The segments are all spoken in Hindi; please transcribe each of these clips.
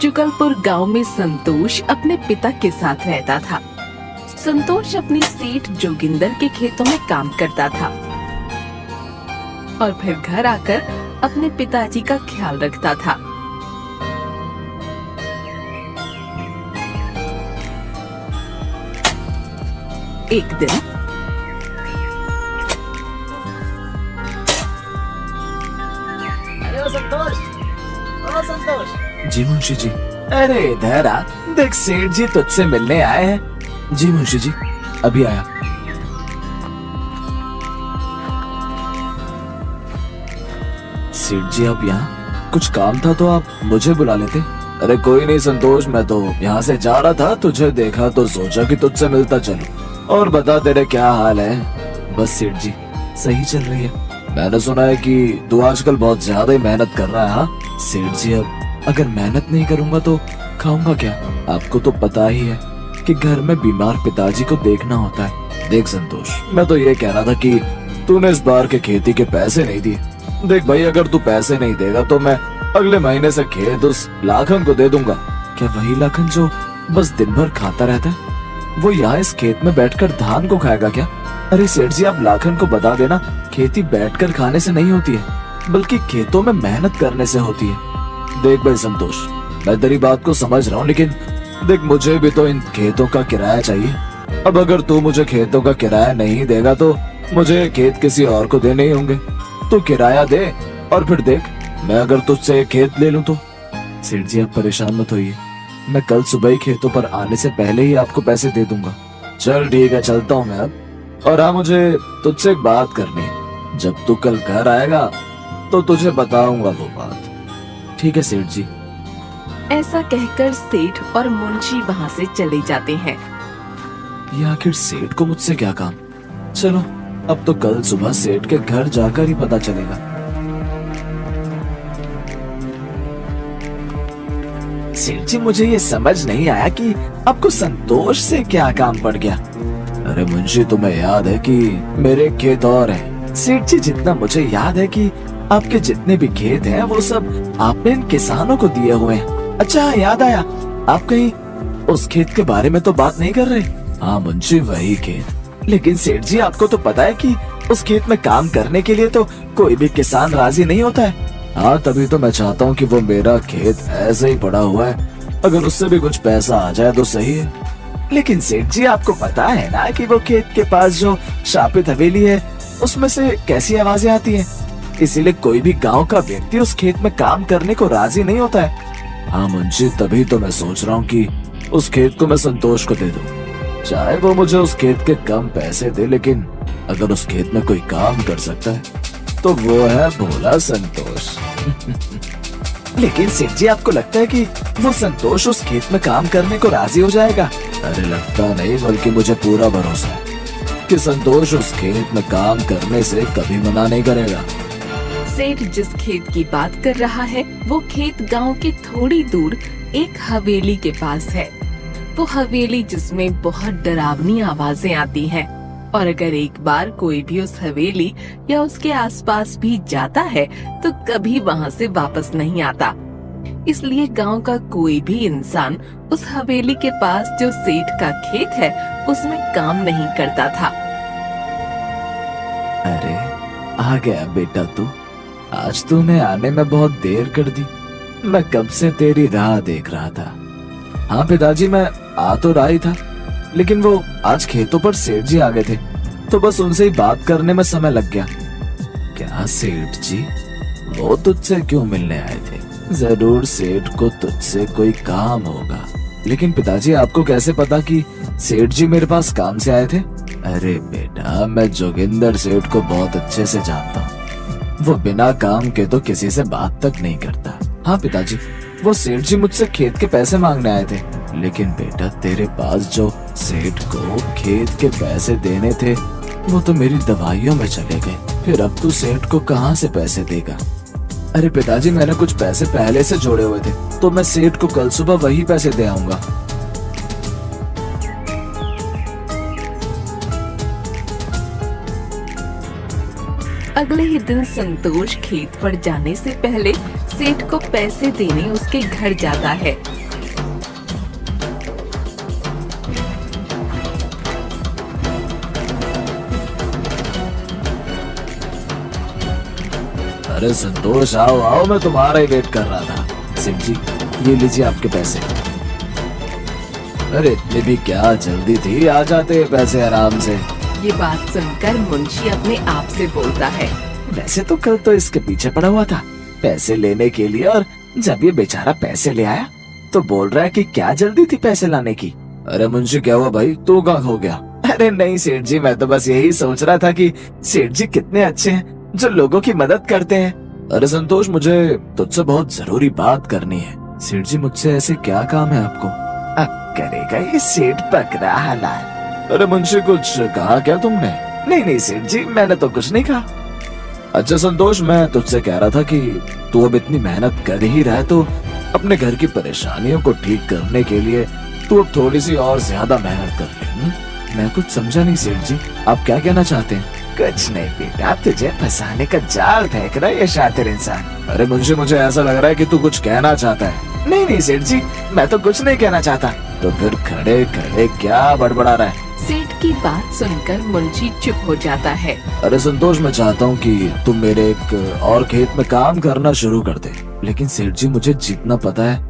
जुगलपुर गांव में संतोष अपने पिता के साथ रहता था। संतोष अपनी सेठ जोगिंदर के खेतों में काम करता था और फिर घर आकर अपने पिताजी का ख्याल रखता था। एक दिन अरे ओ संतोष। जी मुंशी जी। अरे इधर आ, देख सेठ जी तुझसे मिलने आए हैं। जी मुंशी जी, अभी आया। सेठ जी आप यहाँ? कुछ काम था तो आप मुझे बुला लेते। अरे कोई नहीं संतोष, मैं तो यहाँ से जा रहा था, तुझे देखा तो सोचा कि तुझसे मिलता चलूं। और बता तेरे क्या हाल है? बस सेठ जी सही चल रही है। मैंने सुना है कि तू आजकल बहुत ज्यादा ही मेहनत कर रहा है। हाँ सेठ जी, अब अगर मेहनत नहीं करूंगा तो खाऊंगा क्या? आपको तो पता ही है कि घर में बीमार पिताजी को देखना होता है। देख संतोष, मैं तो ये कह रहा था कि तूने इस बार के खेती के पैसे नहीं दिए। देख भाई, अगर तू पैसे नहीं देगा तो मैं अगले महीने से खेत उस लाखन को दे दूंगा। क्या वही लाखन जो बस दिन भर खाता रहता है? वो यहाँ इस खेत में बैठकर धान को खाएगा क्या? अरे सेठ जी, आप लाखन को बता देना, खेती बैठकर खाने से नहीं होती है बल्कि खेतों में मेहनत करने से होती है। देख भाई संतोष, मैं तेरी बात को समझ रहा हूँ, लेकिन देख मुझे भी तो इन खेतों का किराया चाहिए। अब अगर तू मुझे खेतों का किराया नहीं देगा तो मुझे खेत किसी और को देने ही होंगे। तू किराया दे और फिर देख मैं अगर तुझसे खेत ले लूं तो। सेठ जी आप परेशान मत होइए, मैं कल सुबह ही खेतों पर आने से पहले ही आपको पैसे दे दूंगा। चल ठीक है, चलता हूँ मैं अब। और हाँ, मुझे तुझसे एक बात करनी है। जब तू कल घर आएगा तो तुझे बताऊंगा वो बात। ठीक है सेठ जी। ऐसा कहकर सेठ और मुंशी वहाँ से चले जाते हैं। ये आखिर सेठ को मुझसे क्या काम? चलो अब तो कल सुबह सेठ के घर जाकर ही पता चलेगा। सेठ जी, मुझे ये समझ नहीं आया कि आपको संतोष से क्या काम पड़ गया। अरे मुंशी, तुम्हें याद है कि मेरे खेत और हैं। सेठ जी, जितना मुझे याद है कि आपके जितने भी खेत हैं वो सब आपने इन किसानों को दिए हुए हैं। अच्छा याद आया, आप कहीं उस खेत के बारे में तो बात नहीं कर रहे? हाँ मुंशी, वही खेत। लेकिन सेठ जी, आपको तो पता है कि उस खेत में काम करने के लिए तो कोई भी किसान राजी नहीं होता है। हाँ, तभी तो मैं चाहता हूँ कि वो मेरा खेत ऐसे ही पड़ा हुआ है, अगर उससे भी कुछ पैसा आ जाए तो सही है। लेकिन सेठ जी, आपको पता है ना कि वो खेत के पास जो शापित हवेली है उसमें से कैसी आवाजें आती हैं, इसीलिए कोई भी गांव का व्यक्ति उस खेत में काम करने को राजी नहीं होता है। हाँ मुंशी, तभी तो मैं सोच रहा हूँ कि उस खेत को मैं संतोष को दे दूं। चाहे वो मुझे उस खेत के कम पैसे दे, लेकिन अगर उस खेत में कोई काम कर सकता है तो वो है भोला संतोष। लेकिन सेठ जी, आपको लगता है कि वो संतोष उस खेत में काम करने को राजी हो जाएगा? अरे लगता नहीं, बल्कि मुझे पूरा भरोसा है कि संतोष उस खेत में काम करने से कभी मना नहीं करेगा। सेठ जिस खेत की बात कर रहा है वो खेत गांव के थोड़ी दूर एक हवेली के पास है। वो हवेली जिसमें बहुत डरावनी आवाजें आती हैं और अगर एक बार कोई भी उस हवेली या उसके आसपास भी जाता है तो कभी वहाँ से वापस नहीं आता। इसलिए गांव का कोई भी इंसान उस हवेली के पास जो सेठ का खेत है उसमें काम नहीं करता था। अरे आ गया बेटा तू, आज तूने आने में बहुत देर कर दी। मैं कब से तेरी राह देख रहा था। हाँ पिताजी, मैं आ तो रहा ही था, लेकिन वो आज खेतों पर सेठ जी आ गए थे तो बस उनसे ही बात करने में समय लग गया। क्या सेठ जी वो तुझसे क्यों मिलने आए थे? जरूर सेठ को तुझसे कोई काम होगा। लेकिन पिताजी, आपको कैसे पता कि सेठ जी मेरे पास काम से आए थे? अरे बेटा, मैं जोगिंदर सेठ को बहुत अच्छे से जानता हूँ। वो बिना काम के तो किसी से बात तक नहीं करता। हाँ पिताजी, वो सेठ जी मुझसे खेत के पैसे मांगने आए थे। लेकिन बेटा, तेरे पास जो सेठ को खेत के पैसे देने थे वो तो मेरी दवाइयों में चले गए। फिर अब तू सेठ को कहाँ से पैसे देगा? अरे पिताजी, मैंने कुछ पैसे पहले से जोड़े हुए थे तो मैं सेठ को कल सुबह वही पैसे दे आऊंगा। अगले ही दिन संतोष खेत पर जाने से पहले सेठ को पैसे देने उसके घर जाता है। अरे संतोष, आओ आओ, मैं तुम्हारा ही वेट कर रहा था। सेठ जी, ये लीजिए आपके पैसे। अरे इतनी भी क्या जल्दी थी, आ जाते पैसे आराम से। ये बात सुनकर मुंशी अपने आप से बोलता है, वैसे तो कल तो इसके पीछे पड़ा हुआ था पैसे लेने के लिए, और जब ये बेचारा पैसे ले आया तो बोल रहा है कि क्या जल्दी थी पैसे लाने की। अरे मुंशी, क्या हुआ भाई, तू कहाँ खो गया? अरे नहीं सेठ जी, मैं तो बस यही सोच रहा था कि सेठ जी कितने अच्छे हैं जो लोगों की मदद करते हैं। अरे संतोष, मुझे तुझसे बहुत जरूरी बात करनी है। सेठ जी, मुझसे ऐसे क्या काम है आपको? अब करेगा ये सेठ बकरा हलाल। अरे मुंशी, कुछ कहा क्या तुमने? नहीं नहीं सेठ जी, मैंने तो कुछ नहीं कहा। अच्छा संतोष, मैं तुझसे कह रहा था कि तू अब इतनी मेहनत कर ही रहा है तो अपने घर की परेशानियों को ठीक करने के लिए तू अब थोड़ी सी और ज्यादा मेहनत कर ले। मैं कुछ समझा नहीं सेठ जी, आप क्या कहना चाहते हैं? कुछ नहीं बेटा, तुझे फंसाने का जाल फेंक रहा है ये शातिर इंसान। अरे मुंशी, मुझे ऐसा लग रहा है कि तू कुछ कहना चाहता है। नहीं नहीं सेठ जी, मैं तो कुछ नहीं कहना चाहता। तो फिर खड़े खड़े क्या बड़बड़ा रहा है? सेठ की बात सुनकर मुंशी चुप हो जाता है। अरे संतोष, मैं चाहता हूँ कि तुम मेरे एक और खेत में काम करना शुरू कर दे। लेकिन सेठ जी, मुझे जितना पता है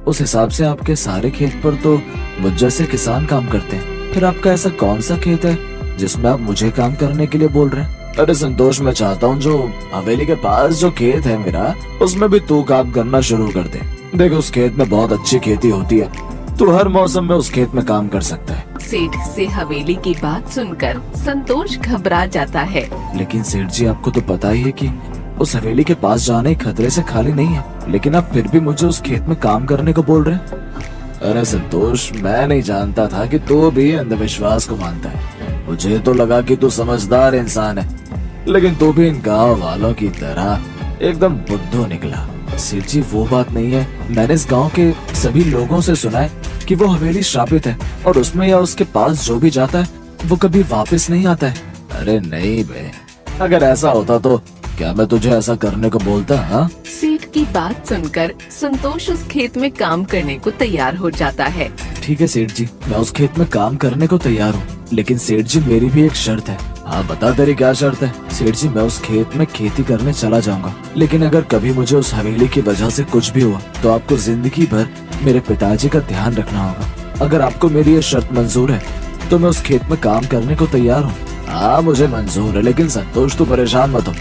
उस हिसाब से आपके सारे खेत पर तो मुझ जैसे किसान काम करते हैं। फिर आपका ऐसा कौन सा खेत है जिसमें आप मुझे काम करने के लिए बोल रहे हैं? अरे संतोष, मैं चाहता हूँ जो हवेली के पास जो खेत है मेरा, उसमें भी तू काम करना शुरू कर दे। देख, उस खेत में बहुत अच्छी खेती होती है, तू हर मौसम में उस खेत में काम कर सकता है। सेठ से हवेली की बात सुनकर संतोष घबरा जाता है। लेकिन सेठ जी, आपको तो पता ही है कि उस हवेली के पास जाने खतरे से खाली नहीं है, लेकिन आप फिर भी मुझे उस खेत में काम करने को बोल रहे हैं। अरे संतोष, मैं नहीं जानता था कि तू भी अंधविश्वास को मानता है। मुझे तो लगा कि तू समझदार इंसान है, लेकिन तू भी इन गाँव वालों की तरह एकदम बुद्धू निकला। सेठ जी, वो बात नहीं है। मैंने इस गांव के सभी लोगों से सुना है कि वो हवेली श्रापित है और उसमें या उसके पास जो भी जाता है वो कभी वापस नहीं आता है। अरे नहीं बे, अगर ऐसा होता तो क्या मैं तुझे ऐसा करने को बोलता? हाँ? सेठ की बात सुनकर संतोष उस खेत में काम करने को तैयार हो जाता है। ठीक है सेठ जी, मैं उस खेत में काम करने को तैयार हूँ, लेकिन सेठ जी मेरी भी एक शर्त है। हाँ बता, तेरी क्या शर्त है? सेठ जी, मैं उस खेत में खेती करने चला जाऊंगा, लेकिन अगर कभी मुझे उस हवेली की वजह से कुछ भी हुआ तो आपको जिंदगी भर मेरे पिताजी का ध्यान रखना होगा। अगर आपको मेरी ये शर्त मंजूर है तो मैं उस खेत में काम करने को तैयार हूँ। हाँ मुझे मंजूर है, लेकिन संतोष तू परेशान मत हो,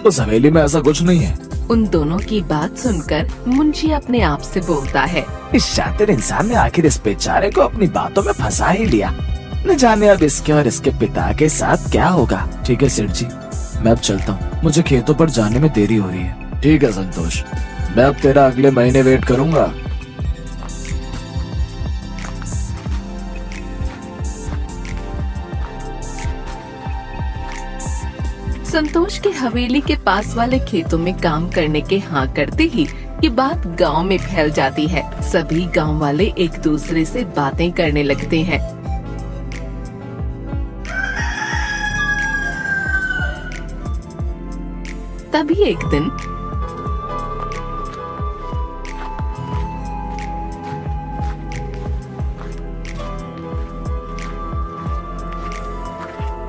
उस हवेली में ऐसा कुछ नहीं है। उन दोनों की बात सुनकर मुंशी अपने आप से बोलता है, इस शातिर इंसान ने आखिर इस बेचारे को अपनी बातों में फंसा ही लिया। न जाने अब इसके और इसके पिता के साथ क्या होगा। ठीक है सेठ जी, मैं अब चलता हूँ, मुझे खेतों पर जाने में देरी हो रही है। ठीक है संतोष, मैं अब तेरा अगले महीने वेट करूंगा। संतोष के हवेली के पास वाले खेतों में काम करने के हाँ करते ही ये बात गांव में फैल जाती है। सभी गांव वाले एक दूसरे से बातें करने लगते हैं। तभी एक दिन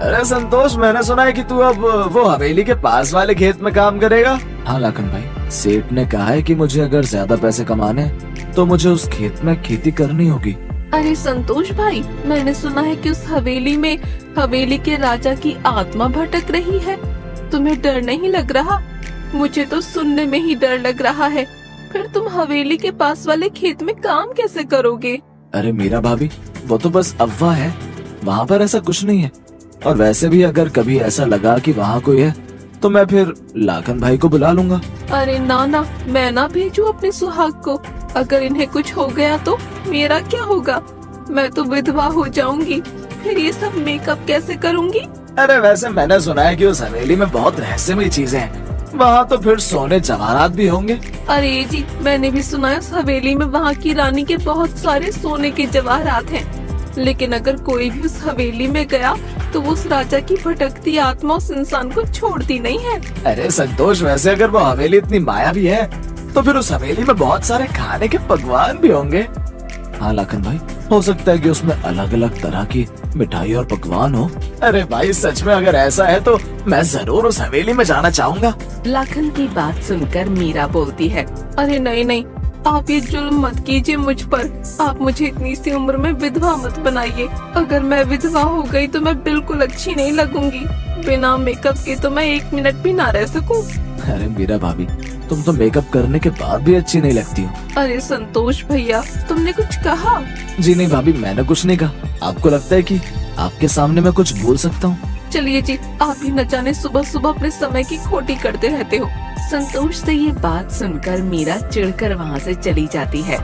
अरे संतोष, मैंने सुना है कि तू अब वो हवेली के पास वाले खेत में काम करेगा। हाँ लाखन भाई, सेठ ने कहा है कि मुझे अगर ज्यादा पैसे कमाने हैं तो मुझे उस खेत में खेती करनी होगी। अरे संतोष भाई, मैंने सुना है कि उस हवेली में हवेली के राजा की आत्मा भटक रही है। तुम्हें डर नहीं लग रहा? मुझे तो सुनने में ही डर लग रहा है। फिर तुम हवेली के पास वाले खेत में काम कैसे करोगे? अरे मीरा भाभी, वो तो बस अफवाह है, वहाँ पर ऐसा कुछ नहीं है। और वैसे भी अगर कभी ऐसा लगा कि वहाँ कोई है तो मैं फिर लाखन भाई को बुला लूंगा। अरे ना, मैं ना भेजू अपने सुहाग को। अगर इन्हें कुछ हो गया तो मेरा क्या होगा? मैं तो विधवा हो जाऊंगी, फिर ये सब मेकअप कैसे करूंगी? अरे वैसे मैंने सुना है कि उस हवेली में बहुत रहस्यमय चीजें हैं, वहाँ तो फिर सोने जवाहरात भी होंगे। अरे जी, मैंने भी सुना है उस हवेली में वहाँ की रानी के बहुत सारे सोने के जवाहरात हैं। लेकिन अगर कोई भी उस हवेली में गया तो उस राजा की भटकती आत्मा उस इंसान को छोड़ती नहीं है। अरे संतोष, वैसे अगर वो हवेली इतनी मायावी है तो फिर उस हवेली में बहुत सारे खाने के पकवान भी होंगे। हाँ लाखन भाई, हो सकता है कि उसमें अलग अलग तरह की मिठाई और पकवान हो। अरे भाई, सच में अगर ऐसा है तो मैं जरूर उस हवेली में जाना चाहूँगा। लाखन की बात सुनकर मीरा बोलती है, अरे नहीं नहीं, आप ये जुल्म मत कीजिए मुझ पर। आप मुझे इतनी सी उम्र में विधवा मत बनाइए। अगर मैं विधवा हो गई तो मैं बिल्कुल अच्छी नहीं लगूंगी। बिना मेकअप के तो मैं 1 मिनट भी ना रह सकूं। अरे मीरा भाभी, तुम तो मेकअप करने के बाद भी अच्छी नहीं लगती हो। अरे संतोष भैया, तुमने कुछ कहा? जी नहीं भाभी, मैंने कुछ नहीं कहा। आपको लगता है कि आपके सामने मैं कुछ बोल सकता हूँ? चलिए जी, आप ही न जाने सुबह सुबह अपने समय की खोटी करते रहते हो। संतोष से ये बात सुनकर मीरा चिढ़कर वहाँ से चली जाती है।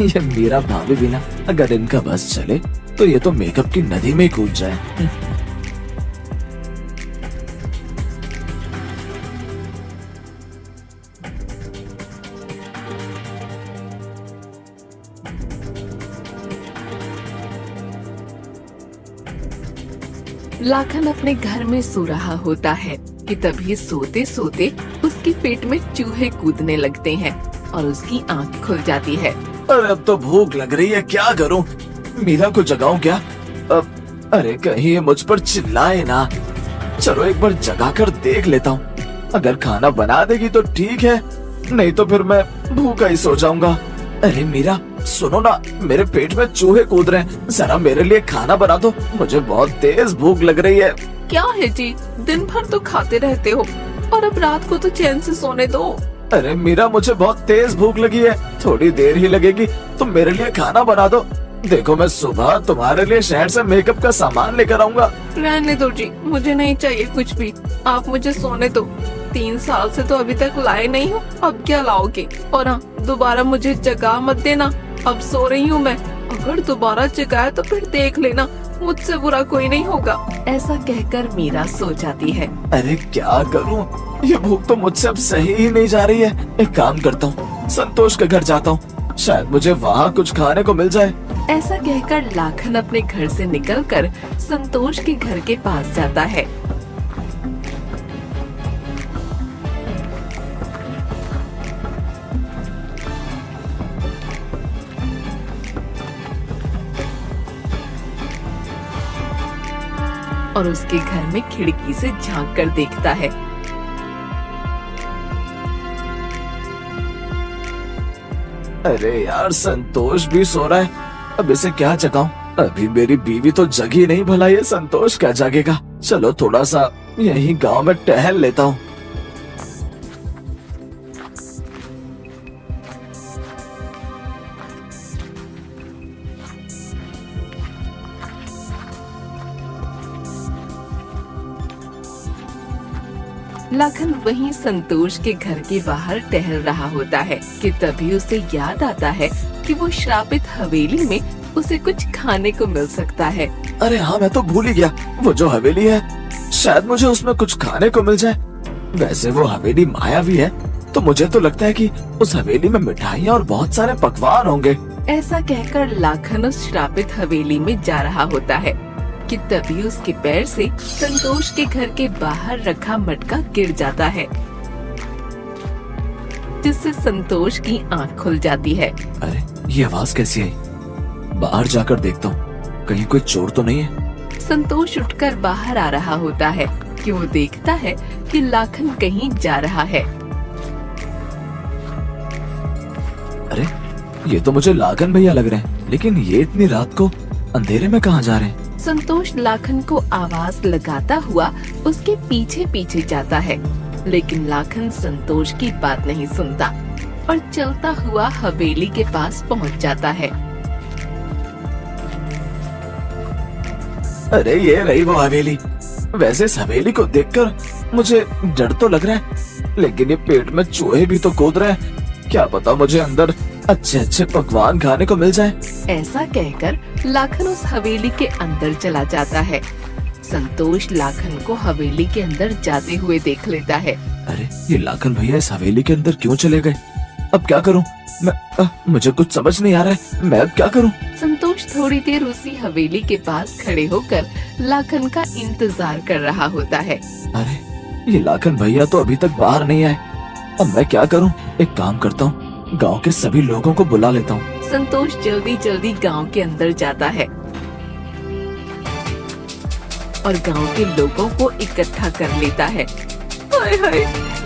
ये मीरा भाभी भी ना, अगर इनका बस चले तो ये तो मेकअप की नदी में ही कूद जाए। लाखन अपने घर में सो रहा होता है कि तभी सोते सोते उसके पेट में चूहे कूदने लगते हैं और उसकी आंख खुल जाती है। अरे अब तो भूख लग रही है, क्या करूं? मीरा को जगाऊं क्या? अरे कहीं ये मुझ पर चिल्लाए ना। चलो एक बार जगा कर देख लेता हूँ। अगर खाना बना देगी तो ठीक है, नहीं तो फिर मैं भूखा ही सो जाऊंगा। अरे मीरा, सुनो ना, मेरे पेट में चूहे कूद रहे हैं। जरा मेरे लिए खाना बना दो, मुझे बहुत तेज भूख लग रही है। क्या है जी, दिन भर तो खाते रहते हो और अब रात को तो चैन से सोने दो। अरे मीरा, मुझे बहुत तेज भूख लगी है, थोड़ी देर ही लगेगी। तुम मेरे लिए खाना बना दो। देखो, मैं सुबह तुम्हारे लिए शहर से मेकअप का सामान लेकर आऊंगा। रहने दो जी, मुझे नहीं चाहिए कुछ भी। आप मुझे सोने दो। 3 साल से तो अभी तक लाए नहीं हो, अब क्या लाओगे? और हाँ, दोबारा मुझे जगा मत देना। अब सो रही हूँ मैं, अगर दोबारा जगाया तो फिर देख लेना, मुझसे बुरा कोई नहीं होगा। ऐसा कहकर मीरा सो जाती है। अरे क्या करूं, ये भूख तो मुझसे अब सही ही नहीं जा रही है। एक काम करता हूँ, संतोष के घर जाता हूँ, शायद मुझे वहाँ कुछ खाने को मिल जाए। ऐसा कहकर लाखन अपने घर से निकलकर संतोष के घर के पास जाता है। और उसके घर में खिड़की से झांक कर देखता है। अरे यार, संतोष भी सो रहा है, अब इसे क्या जगाऊं? अभी मेरी बीवी तो जगी नहीं, भला ये संतोष क्या जागेगा? चलो थोड़ा सा यहीं गांव में टहल लेता हूँ। लाखन वहीं संतोष के घर के बाहर टहल रहा होता है कि तभी उसे याद आता है कि वो श्रापित हवेली में उसे कुछ खाने को मिल सकता है। अरे हाँ, मैं तो भूल ही गया, वो जो हवेली है, शायद मुझे उसमें कुछ खाने को मिल जाए। वैसे वो हवेली मायावी है, तो मुझे तो लगता है कि उस हवेली में मिठाइयाँ और बहुत सारे पकवान होंगे। ऐसा कहकर लाखन उस श्रापित हवेली में जा रहा होता है कि तभी उसके पैर से संतोष के घर के बाहर रखा मटका गिर जाता है, जिससे संतोष की आंख खुल जाती है। अरे ये आवाज कैसी आई? बाहर जाकर देखता हूँ, कहीं कोई चोर तो नहीं है। संतोष उठकर बाहर आ रहा होता है कि वो देखता है कि लाखन कहीं जा रहा है। अरे ये तो मुझे लाखन भैया लग रहे हैं, लेकिन ये इतनी रात को अंधेरे में कहाँ जा रहे हैं? संतोष लाखन को आवाज लगाता हुआ उसके पीछे पीछे जाता है, लेकिन लाखन संतोश की बात नहीं सुनता और चलता हुआ हवेली के पास पहुंच जाता है। अरे ये रही वो हवेली। वैसे इस हवेली को देखकर मुझे डर तो लग रहा है, लेकिन ये पेट में चूहे भी तो कूद रहे हैं। क्या पता मुझे अंदर अच्छे अच्छे पकवान खाने को मिल जाए। ऐसा कहकर लाखन उस हवेली के अंदर चला जाता है। संतोष लाखन को हवेली के अंदर जाते हुए देख लेता है अरे ये लाखन भैया इस हवेली के अंदर क्यों चले गए? अब क्या करूं मैं? मुझे कुछ समझ नहीं आ रहा है, मैं अब क्या करूं? संतोष थोड़ी देर उसी हवेली के पास खड़े होकर लाखन का इंतजार कर रहा होता है। अरे ये लाखन भैया तो अभी तक बाहर नहीं आए। अब मैं क्या करूं? एक काम करता हूं, गांव के सभी लोगों को बुला लेता हूं। संतोष जल्दी जल्दी गांव के अंदर जाता है और गांव के लोगों को इकट्ठा कर लेता है। हाय हाय,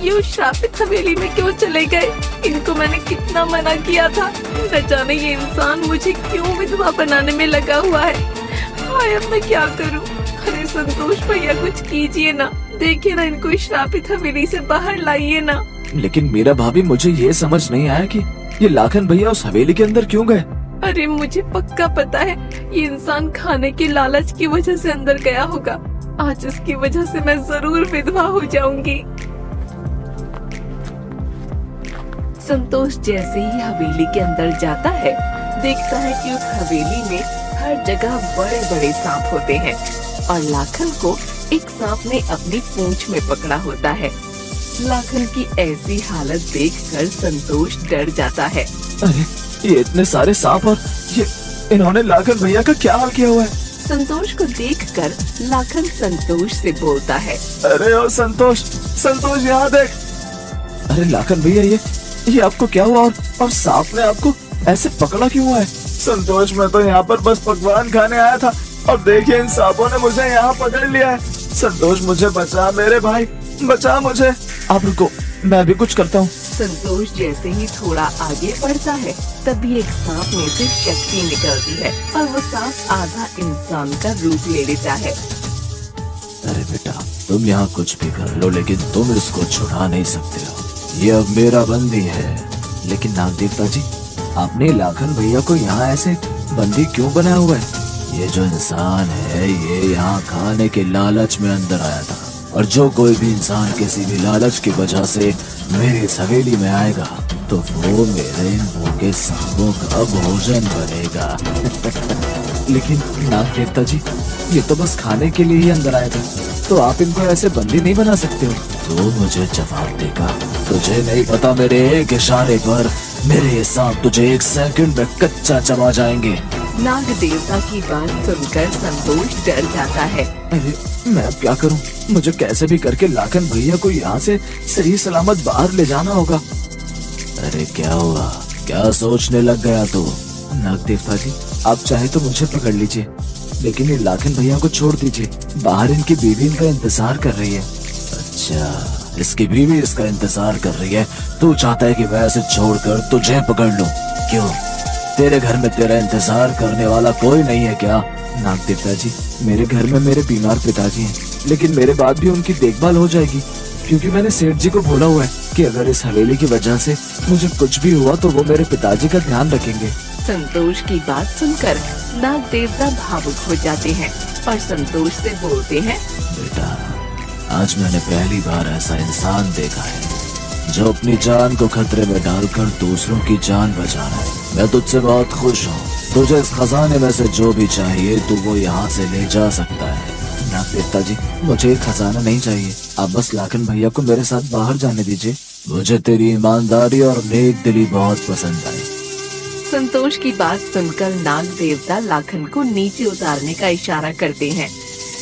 ये उस श्रापित हवेली में क्यों चले गए? इनको मैंने कितना मना किया था। न जाने ये इंसान मुझे क्यों विधवा बनाने में लगा हुआ है। हाय, अब मैं क्या करूं? अरे संतोष भैया, कुछ कीजिए ना। देखिए ना, इनको इस श्रापित हवेली से बाहर लाइए ना। लेकिन मीरा भाभी, मुझे ये समझ नहीं आया कि ये लाखन भैया उस हवेली के अंदर क्यों गए? अरे मुझे पक्का पता है, ये इंसान खाने के लालच की वजह से अंदर गया होगा। आज इसकी वजह से मैं जरूर विधवा हो जाऊंगी। संतोष जैसे ही हवेली के अंदर जाता है, देखता है कि उस हवेली में हर जगह बड़े बड़े सांप होते हैं और लाखन को एक सांप ने अपनी पूंछ में पकड़ा होता है। लाखन की ऐसी हालत देखकर संतोष डर जाता है। अरे ये इतने सारे सांप, और ये इन्होंने लाखन भैया का क्या हाल किया हुआ है? संतोष को देखकर लाखन संतोष से बोलता है। अरे ओ संतोष, संतोष यहाँ देख। अरे लाखन भैया, ये आपको क्या हुआ? और सांप ने आपको ऐसे पकड़ा क्यों हुआ है? संतोष, मैं तो यहाँ पर बस पकवान खाने आया था और देखिए इन सांपों ने मुझे यहाँ पकड़ लिया है। संतोष, मुझे बचा मेरे भाई, बचा मुझे। आप रुको, मैं भी कुछ करता हूँ। संतोष जैसे ही थोड़ा आगे बढ़ता है, तभी एक सांप में से शक्ति निकलती है और वो सांप आधा इंसान का रूप ले लेता है। अरे बेटा, तुम यहाँ कुछ भी कर लो, लेकिन तुम इसको छुड़ा नहीं सकते हो। ये अब मेरा बंदी है। लेकिन नाग देवता जी, आपने लाखन भैया को यहाँ ऐसे बंदी क्यों बनाया हुआ है? ये जो इंसान है, ये यहाँ खाने के लालच में अंदर आया था, और जो कोई भी इंसान किसी भी लालच की वजह से मेरी इस हवेली में आएगा तो वो मेरे इन भूखे सांपों का भोजन बनेगा। लेकिन नाग देवता जी, ये तो बस खाने के लिए ही अंदर आया था, तो आप इनको ऐसे बंदी नहीं बना सकते हो। तो मुझे जवाब देगा। तुझे नहीं पता, मेरे एक इशारे पर मेरे ये सांप तुझे 1 सेकंड में कच्चा चबा जाएंगे। नाग देवता की बात सुनकर संतोष डर जाता है। अरे मैं अब क्या करूं? मुझे कैसे भी करके लाखन भैया को यहाँ से सही सलामत बाहर ले जाना होगा। अरे क्या हुआ? क्या सोचने लग गया तू? नाग देवता जी, आप चाहे तो मुझे पकड़ लीजिए, लेकिन ये लाखन भैया को छोड़ दीजिए। बाहर इनकी बीवी इनका इंतजार कर रही है। अच्छा, इसकी बीवी इसका इंतजार कर रही है। तू चाहता है कि मैं इसे छोड़कर तुझे पकड़ लूं? क्यों, तेरे घर में तेरा इंतजार करने वाला कोई नहीं है क्या? नाग देवता जी, मेरे घर में मेरे बीमार पिताजी हैं, लेकिन मेरे बाद भी उनकी देखभाल हो जाएगी, क्योंकि मैंने सेठ जी को बोला हुआ है कि अगर इस हवेली की वजह से मुझे कुछ भी हुआ तो वो मेरे पिताजी का ध्यान रखेंगे। संतोष की बात सुनकर नाग देवता भावुक हो जाते हैं और संतोष से बोलते हैं। बेटा, आज मैंने पहली बार ऐसा इंसान देखा है जो अपनी जान को खतरे में डालकर दूसरों की जान बचा रहा है। मैं तुझसे बहुत खुश हूँ। तुझे इस खजाने में से जो भी चाहिए तू वो यहाँ से ले जा सकता है। नाग देवता जी, मुझे एक खजाना नहीं चाहिए, आप बस लाखन भैया को मेरे साथ बाहर जाने दीजिए। मुझे तेरी ईमानदारी और नेक दिली बहुत पसंद आई। संतोष की बात सुनकर नाग देवता लाखन को नीचे उतारने का इशारा करते हैं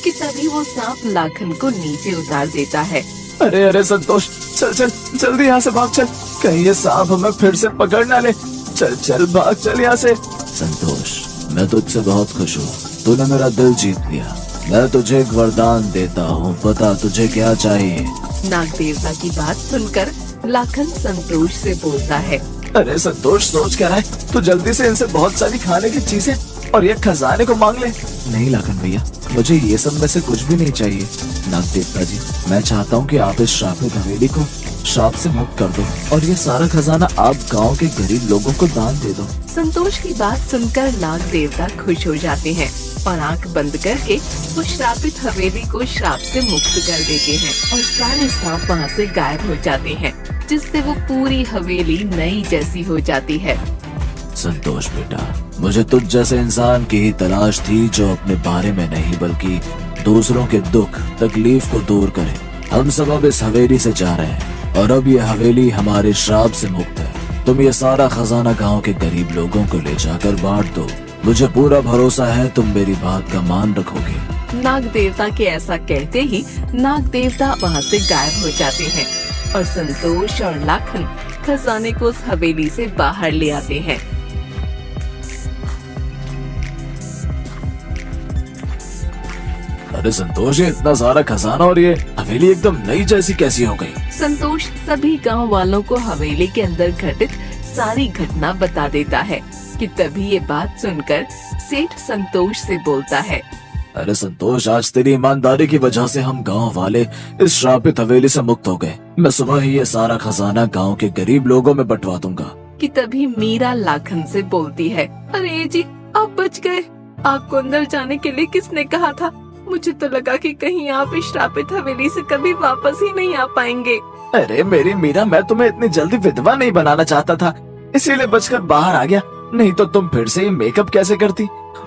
कि तभी वो सांप लाखन को नीचे उतार देता है। अरे अरे संतोष, चल चल जल्दी यहाँ से भाग चल, कहीं ये सांप हमें फिर से पकड़ ना ले। चल चल भाग चल यहाँ से। संतोष, मैं तुझसे बहुत खुश हूँ, तूने मेरा दिल जीत लिया। मैं तुझे एक वरदान देता हूँ, बता तुझे क्या चाहिए? नाग देवता की बात सुनकर लाखन संतोष से बोलता है। अरे संतोष, सोच क्या रहा है? तू जल्दी से इनसे बहुत सारी खाने की चीजें और ये खजाने को मांग ले। नहीं लाखन भैया, मुझे ये सब में से कुछ भी नहीं चाहिए। नाग देवता जी, मैं चाहता हूँ कि आप इस श्रापित हवेली को श्राप से मुक्त कर दो और ये सारा खजाना आप गांव के गरीब लोगों को दान दे दो। संतोष की बात सुनकर नाग देवता खुश हो जाते हैं और आंख बंद करके वो श्रापित हवेली को श्राप से मुक्त कर देते हैं और सारे सांप वहाँ से गायब हो जाते हैं, जिससे वो पूरी हवेली नई जैसी हो जाती है। संतोष बेटा, मुझे तुझ जैसे इंसान की ही तलाश थी जो अपने बारे में नहीं बल्कि दूसरों के दुख तकलीफ को दूर करे। हम सब अब इस हवेली से जा रहे हैं और अब ये हवेली हमारे श्राप से मुक्त है। तुम ये सारा खजाना गांव के गरीब लोगों को ले जाकर बांट दो। मुझे पूरा भरोसा है तुम मेरी बात का मान रखोगे। नाग देवता के ऐसा कहते ही नाग देवता वहाँ से गायब हो जाते हैं और संतोष और लाखन खजाने को उस हवेली से बाहर ले आते हैं। अरे संतोष, ये इतना सारा खजाना और ये हवेली एकदम नई जैसी कैसी हो गई? संतोष सभी गांव वालों को हवेली के अंदर घटित सारी घटना बता देता है कि तभी ये बात सुनकर सेठ संतोष से बोलता है। अरे संतोष, आज तेरी ईमानदारी की वजह से हम गांव वाले इस श्रापित हवेली से मुक्त हो गए। मैं सुबह ही ये सारा खजाना गांव के गरीब लोगों में बंटवा दूंगा। कि तभी मीरा लाखन से बोलती है, अरे जी आप बच गए। आपको अंदर जाने के लिए किसने कहा था? मुझे तो लगा कि कहीं आप इस श्रापित हवेली से कभी वापस ही नहीं आ पाएंगे। अरे मेरी मीरा, मैं तुम्हें इतनी जल्दी विधवा नहीं बनाना चाहता था, इसीलिए बचकर बाहर आ गया। नहीं तो तुम फिर से ये मेकअप कैसे करती?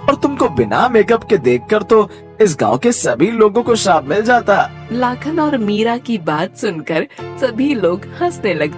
और तुमको बिना मेकअप के देखकर तो इस गांव के सभी लोगों को श्राप मिल जाता। लाखन और मीरा की बात सुनकर सभी लोग हंसने लगते